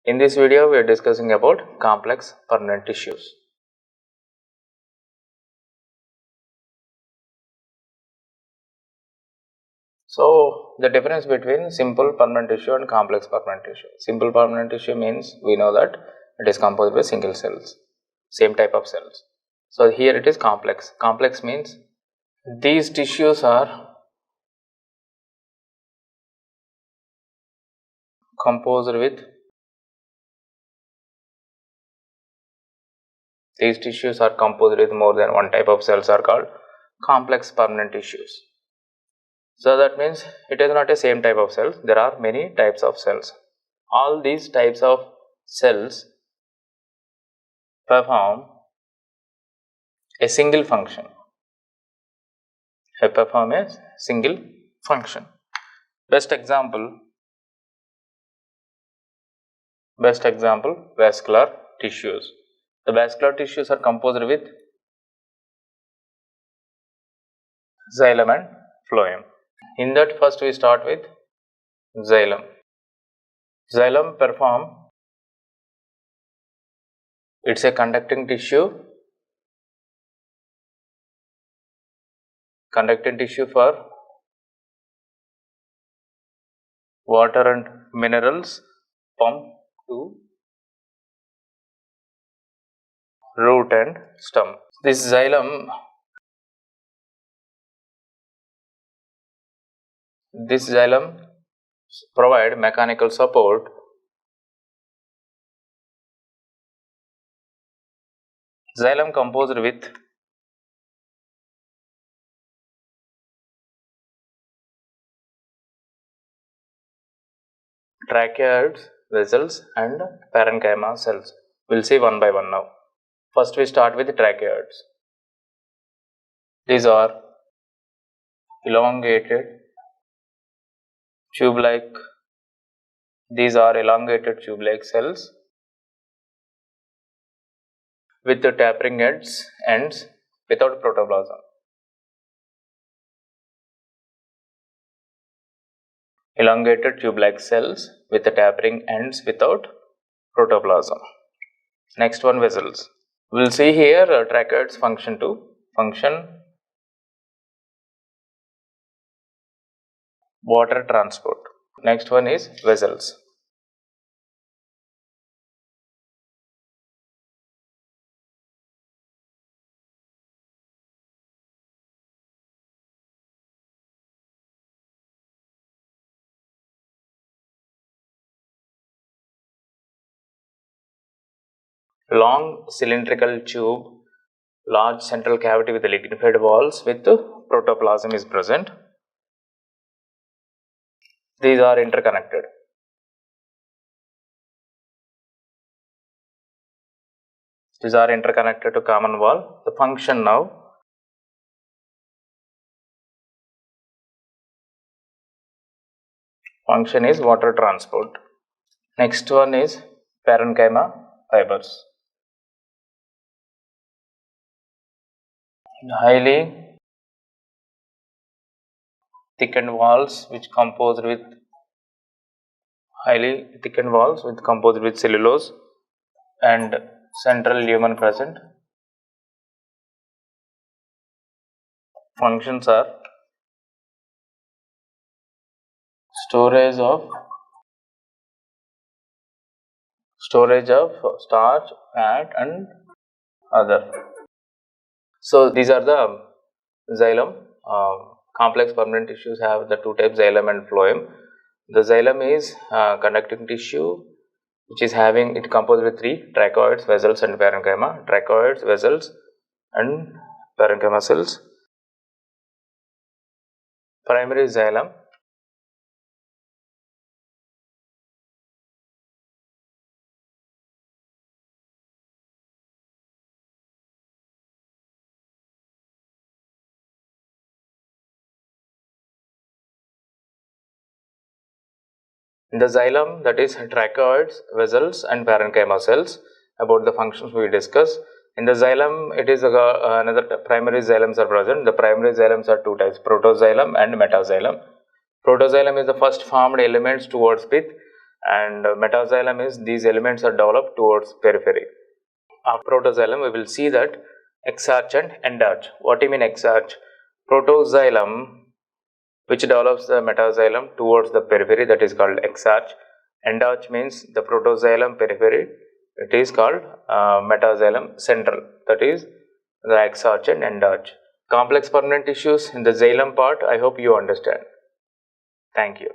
In this video, we are discussing about complex permanent tissues. So, the difference between simple permanent tissue and complex permanent tissue. Simple permanent tissue means we know that it is composed by single cells, same type of cells. So, here it is complex. Complex means these tissues are composed with more than one type of cells are called complex permanent tissues. So that means it is not a same type of cells, there are many types of cells. All these types of cells perform a single function. Best example, vascular tissues. The vascular tissues are composed with xylem and phloem. In that, first we start with xylem. Xylem it's a conducting tissue for water and minerals pumped to root and stem. This xylem provide mechanical support xylem composed with tracheids, vessels and parenchyma cells. We'll see one by one now. First we start with tracheids. These are elongated tube-like cells with the tapering ends without protoplasm. Elongated tube-like cells with the tapering ends without protoplasm. Next one, vessels. We'll see here tracheids function water transport. Next one is vessels. Long cylindrical tube, large central cavity with lignified walls with protoplasm is present. These are interconnected. To common wall. The function is water transport. Next one is parenchyma fibers. Highly thickened walls which composed with cellulose and central lumen present. Functions are storage of starch, fat and other. So these are the xylem. Complex permanent tissues have the two types, xylem and phloem. The xylem is conducting tissue which is composed with three: tracheids, vessels and parenchyma. Tracheids, vessels and parenchyma cells. Primary xylem. In the xylem, that is tracheids, vessels and parenchyma cells. About the functions we discuss. In the xylem, it is another primary xylems are present. The primary xylems are two types: protoxylem and metaxylem. Protoxylem is the first formed elements towards with and metaxylem is these elements are developed towards periphery. After protoxylem, we will see that exarch and endarch. What do you mean exarch? Protoxylem, which develops the metaxylem towards the periphery, that is called exarch. Endarch means the protoxylem periphery, it is called metaxylem central, that is the exarch and endarch. Complex permanent tissues in the xylem part, I hope you understand. Thank you.